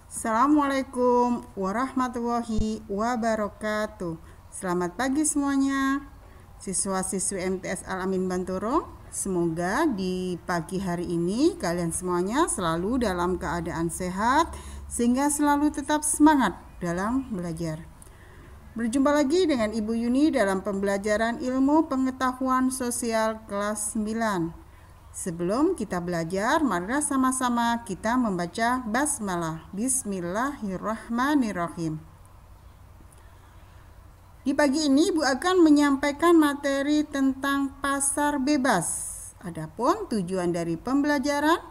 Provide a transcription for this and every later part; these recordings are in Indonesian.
Assalamualaikum warahmatullahi wabarakatuh. Selamat pagi semuanya, siswa-siswi MTS Al-Amin Bantoro. Semoga di pagi hari ini kalian semuanya selalu dalam keadaan sehat sehingga selalu tetap semangat dalam belajar. Berjumpa lagi dengan Ibu Yuni dalam pembelajaran ilmu pengetahuan sosial kelas 9. Sebelum kita belajar, marilah sama-sama kita membaca basmalah. Bismillahirrahmanirrahim. Di pagi ini Ibu akan menyampaikan materi tentang pasar bebas. Adapun tujuan dari pembelajaran,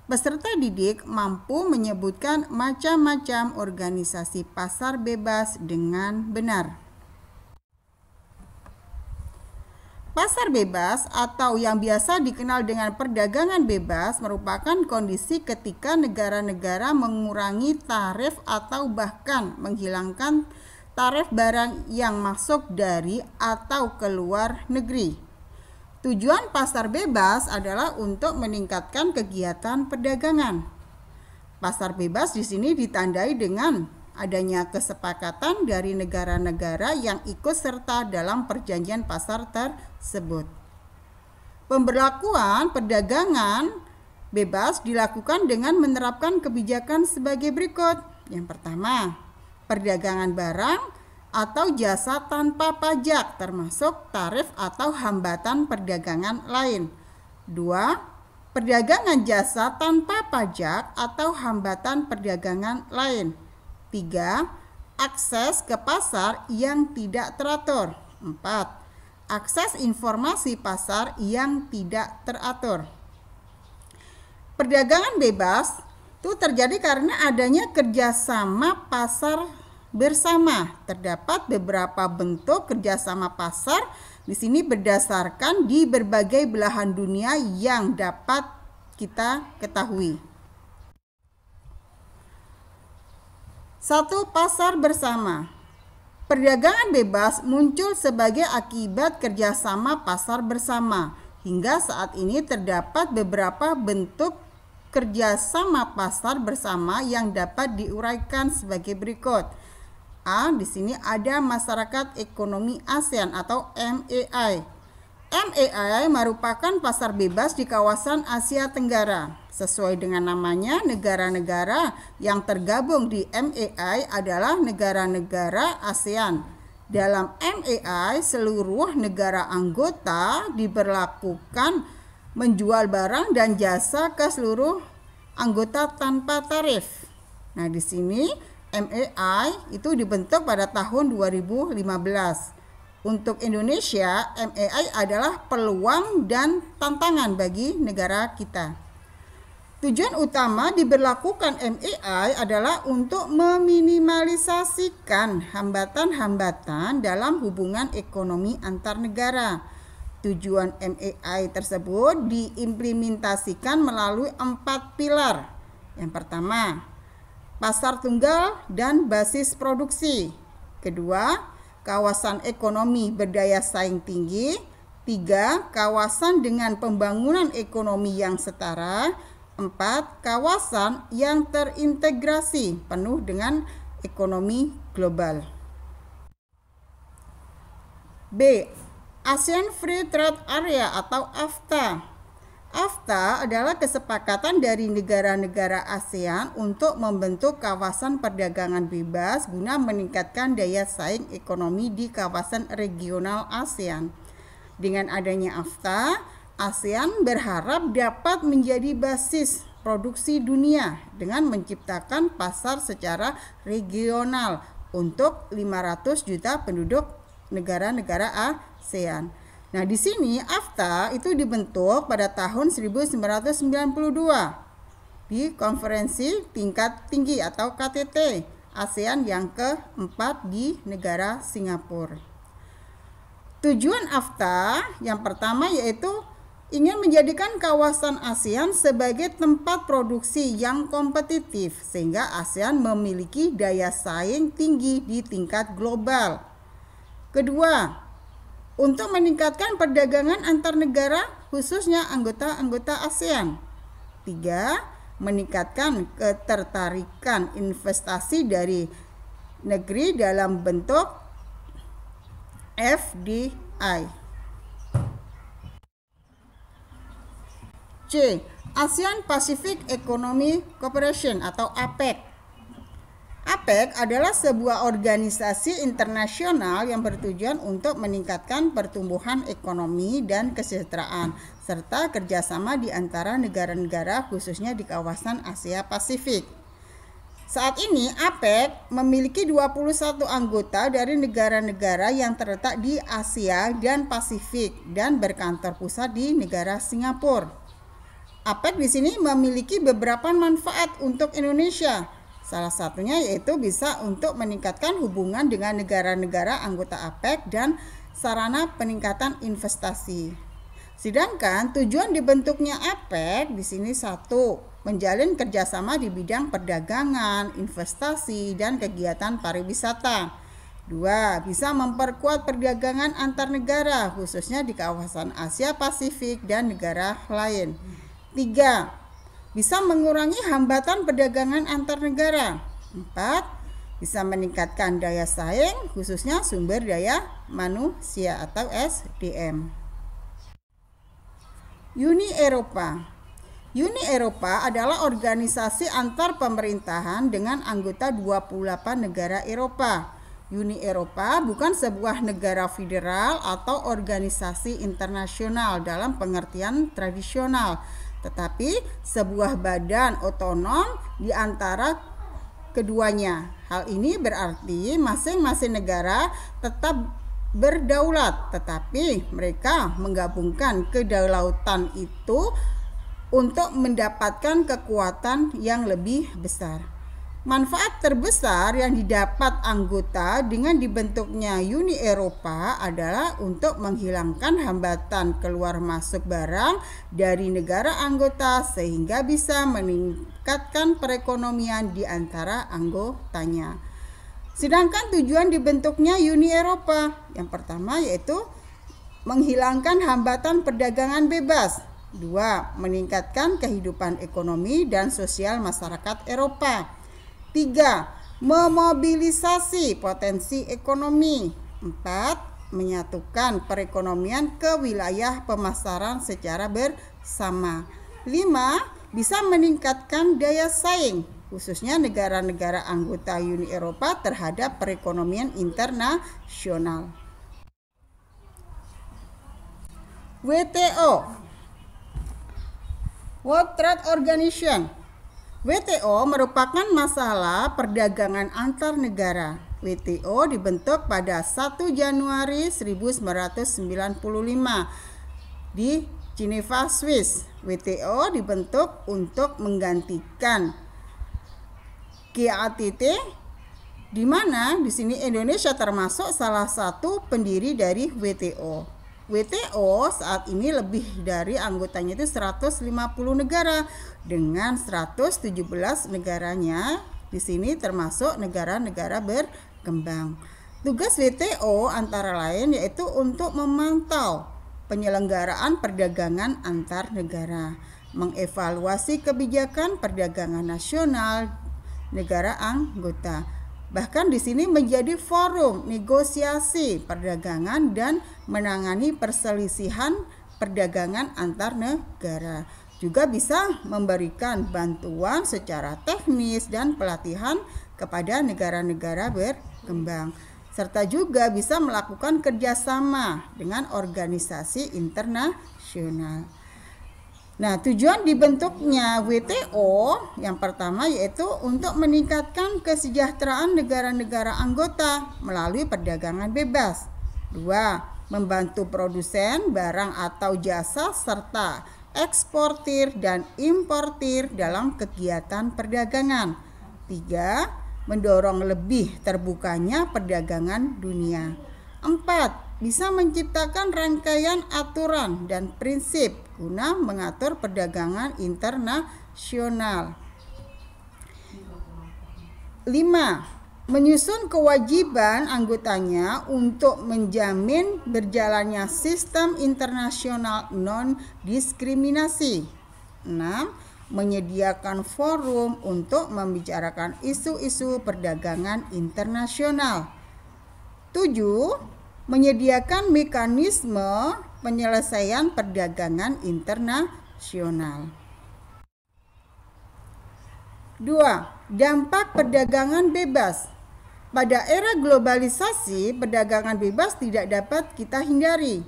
peserta didik mampu menyebutkan macam-macam organisasi pasar bebas dengan benar. Pasar bebas atau yang biasa dikenal dengan perdagangan bebas merupakan kondisi ketika negara-negara mengurangi tarif atau bahkan menghilangkan tarif barang yang masuk dari atau keluar negeri. Tujuan pasar bebas adalah untuk meningkatkan kegiatan perdagangan. Pasar bebas di sini ditandai dengan adanya kesepakatan dari negara-negara yang ikut serta dalam perjanjian pasar tersebut. Pemberlakuan perdagangan bebas dilakukan dengan menerapkan kebijakan sebagai berikut. Yang pertama, perdagangan barang atau jasa tanpa pajak termasuk tarif atau hambatan perdagangan lain. 2. Perdagangan jasa tanpa pajak atau hambatan perdagangan lain. 3. Akses ke pasar yang tidak teratur. 4. Akses informasi pasar yang tidak teratur. Perdagangan bebas itu terjadi karena adanya kerjasama pasar bersama. Terdapat beberapa bentuk kerjasama pasar di sini berdasarkan di berbagai belahan dunia yang dapat kita ketahui. 1. Pasar bersama. Perdagangan bebas muncul sebagai akibat kerjasama pasar bersama. Hingga saat ini terdapat beberapa bentuk kerjasama pasar bersama yang dapat diuraikan sebagai berikut. A. Di sini ada Masyarakat Ekonomi ASEAN atau MEI. MEI merupakan pasar bebas di kawasan Asia Tenggara. Sesuai dengan namanya, negara-negara yang tergabung di MEI adalah negara-negara ASEAN. Dalam MEI, seluruh negara anggota diberlakukan menjual barang dan jasa ke seluruh anggota tanpa tarif. Nah, di sini MEI itu dibentuk pada tahun 2015. Untuk Indonesia, MEI adalah peluang dan tantangan bagi negara kita. Tujuan utama diberlakukan MEI adalah untuk meminimalisasikan hambatan-hambatan dalam hubungan ekonomi antar negara. Tujuan MEI tersebut diimplementasikan melalui 4 pilar. Yang pertama, pasar tunggal dan basis produksi. Kedua, kawasan ekonomi berdaya saing tinggi. 3. Kawasan dengan pembangunan ekonomi yang setara. 4. Kawasan yang terintegrasi penuh dengan ekonomi global. B. ASEAN Free Trade Area atau AFTA. AFTA adalah kesepakatan dari negara-negara ASEAN untuk membentuk kawasan perdagangan bebas guna meningkatkan daya saing ekonomi di kawasan regional ASEAN. Dengan adanya AFTA, ASEAN berharap dapat menjadi basis produksi dunia dengan menciptakan pasar secara regional untuk 500 juta penduduk negara-negara ASEAN. Nah, di sini AFTA itu dibentuk pada tahun 1992 di konferensi tingkat tinggi atau KTT ASEAN yang keempat di negara Singapura. Tujuan AFTA yang pertama yaitu ingin menjadikan kawasan ASEAN sebagai tempat produksi yang kompetitif sehingga ASEAN memiliki daya saing tinggi di tingkat global. Kedua, untuk meningkatkan perdagangan antar negara khususnya anggota-anggota ASEAN. 3. meningkatkan ketertarikan investasi dari negeri dalam bentuk FDI. C. ASEAN Pacific Economic Cooperation atau APEC. APEC adalah sebuah organisasi internasional yang bertujuan untuk meningkatkan pertumbuhan ekonomi dan kesejahteraan, serta kerjasama di antara negara-negara khususnya di kawasan Asia Pasifik. Saat ini APEC memiliki 21 anggota dari negara-negara yang terletak di Asia dan Pasifik dan berkantor pusat di negara Singapura. APEC di sini memiliki beberapa manfaat untuk Indonesia. Salah satunya yaitu bisa untuk meningkatkan hubungan dengan negara-negara anggota APEC dan sarana peningkatan investasi. Sedangkan tujuan dibentuknya APEC di sini satu, menjalin kerjasama di bidang perdagangan, investasi, dan kegiatan pariwisata. 2. Bisa memperkuat perdagangan antar negara, khususnya di kawasan Asia Pasifik dan negara lain. 3. Bisa mengurangi hambatan perdagangan antar negara. 4. Bisa meningkatkan daya saing, khususnya sumber daya manusia atau SDM. Uni Eropa. Uni Eropa adalah organisasi antar pemerintahan dengan anggota 28 negara Eropa. Uni Eropa bukan sebuah negara federal atau organisasi internasional dalam pengertian tradisional, tetapi sebuah badan otonom di antara keduanya. Hal ini berarti masing-masing negara tetap berdaulat, tetapi mereka menggabungkan kedaulatan itu untuk mendapatkan kekuatan yang lebih besar. Manfaat terbesar yang didapat anggota dengan dibentuknya Uni Eropa adalah untuk menghilangkan hambatan keluar masuk barang dari negara anggota sehingga bisa meningkatkan perekonomian di antara anggotanya. Sedangkan tujuan dibentuknya Uni Eropa yang pertama yaitu menghilangkan hambatan perdagangan bebas. 2. Meningkatkan kehidupan ekonomi dan sosial masyarakat Eropa. 3. Memobilisasi potensi ekonomi. 4. Menyatukan perekonomian ke wilayah pemasaran secara bersama. 5. Bisa meningkatkan daya saing, khususnya negara-negara anggota Uni Eropa terhadap perekonomian internasional. WTO, World Trade Organization. WTO merupakan masalah perdagangan antar negara. WTO dibentuk pada 1 Januari 1995 di Geneva, Swiss. WTO dibentuk untuk menggantikan GATT, di mana di sini Indonesia termasuk salah satu pendiri dari WTO. WTO saat ini lebih dari anggotanya itu 150 negara dengan 117 negaranya di sini termasuk negara-negara berkembang. Tugas WTO antara lain yaitu untuk memantau penyelenggaraan perdagangan antar negara, mengevaluasi kebijakan perdagangan nasional negara anggota. Bahkan di sini menjadi forum negosiasi perdagangan dan menangani perselisihan perdagangan antar negara. Juga bisa memberikan bantuan secara teknis dan pelatihan kepada negara-negara berkembang. Serta juga bisa melakukan kerjasama dengan organisasi internasional. Nah, tujuan dibentuknya WTO yang pertama yaitu untuk meningkatkan kesejahteraan negara-negara anggota melalui perdagangan bebas. 2. Membantu produsen barang atau jasa serta eksportir dan importir dalam kegiatan perdagangan. 3. Mendorong lebih terbukanya perdagangan dunia. 4. Bisa menciptakan rangkaian aturan dan prinsip guna mengatur perdagangan internasional. 5. Menyusun kewajiban anggotanya untuk menjamin berjalannya sistem internasional non-diskriminasi. 6. menyediakan forum untuk membicarakan isu-isu perdagangan internasional. 7. Menyediakan mekanisme penyelesaian perdagangan internasional. 2. Dampak perdagangan bebas. Pada era globalisasi, perdagangan bebas tidak dapat kita hindari.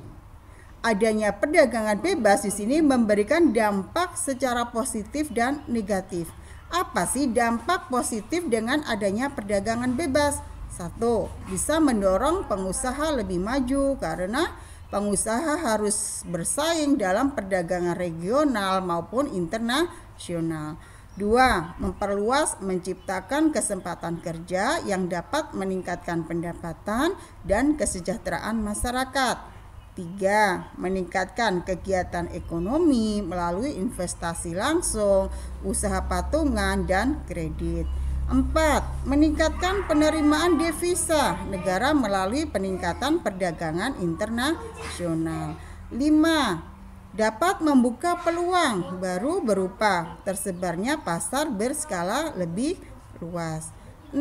Adanya perdagangan bebas di sini memberikan dampak secara positif dan negatif. Apa sih dampak positif dengan adanya perdagangan bebas? 1. Bisa mendorong pengusaha lebih maju karena pengusaha harus bersaing dalam perdagangan regional maupun internasional. 2. Memperluas menciptakan kesempatan kerja yang dapat meningkatkan pendapatan dan kesejahteraan masyarakat. 3. Meningkatkan kegiatan ekonomi melalui investasi langsung, usaha patungan, dan kredit. 4. Meningkatkan penerimaan devisa negara melalui peningkatan perdagangan internasional. 5. Dapat membuka peluang baru berupa tersebarnya pasar berskala lebih luas. 6.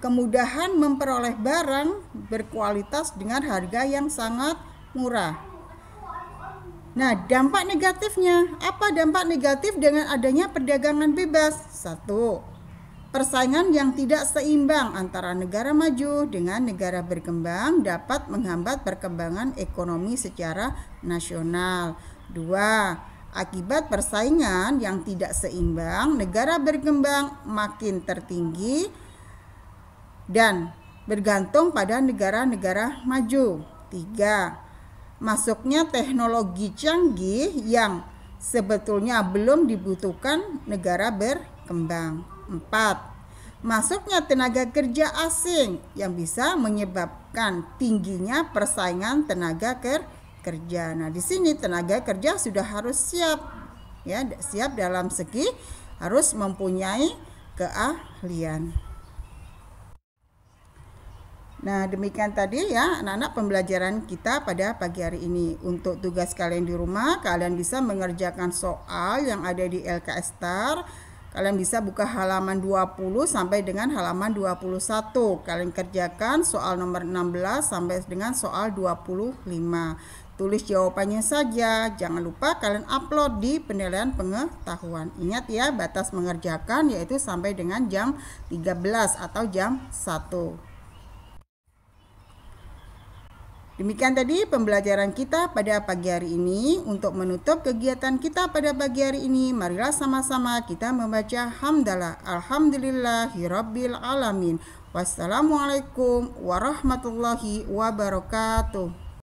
Kemudahan memperoleh barang berkualitas dengan harga yang sangat murah. Nah, dampak negatifnya. Apa dampak negatif dengan adanya perdagangan bebas? 1. Persaingan yang tidak seimbang antara negara maju dengan negara berkembang dapat menghambat perkembangan ekonomi secara nasional. 2. Akibat persaingan yang tidak seimbang, negara berkembang makin tertinggi dan bergantung pada negara-negara maju. 3. Masuknya teknologi canggih yang sebetulnya belum dibutuhkan negara berkembang. 4. Masuknya tenaga kerja asing yang bisa menyebabkan tingginya persaingan tenaga kerja. Nah, di sini tenaga kerja sudah harus siap, ya, siap dalam segi harus mempunyai keahlian. Nah, demikian tadi ya anak-anak pembelajaran kita pada pagi hari ini. Untuk tugas kalian di rumah, kalian bisa mengerjakan soal yang ada di LKS Star. Kalian bisa buka halaman 20 sampai dengan halaman 21. Kalian kerjakan soal nomor 16 sampai dengan soal 25. Tulis jawabannya saja. Jangan lupa kalian upload di penilaian pengetahuan. Ingat ya, batas mengerjakan yaitu sampai dengan jam 13 atau jam 1. Demikian tadi pembelajaran kita pada pagi hari ini. Untuk menutup kegiatan kita pada pagi hari ini, marilah sama-sama kita membaca hamdalah. Alhamdulillahirabbil alamin. Wassalamualaikum warahmatullahi wabarakatuh.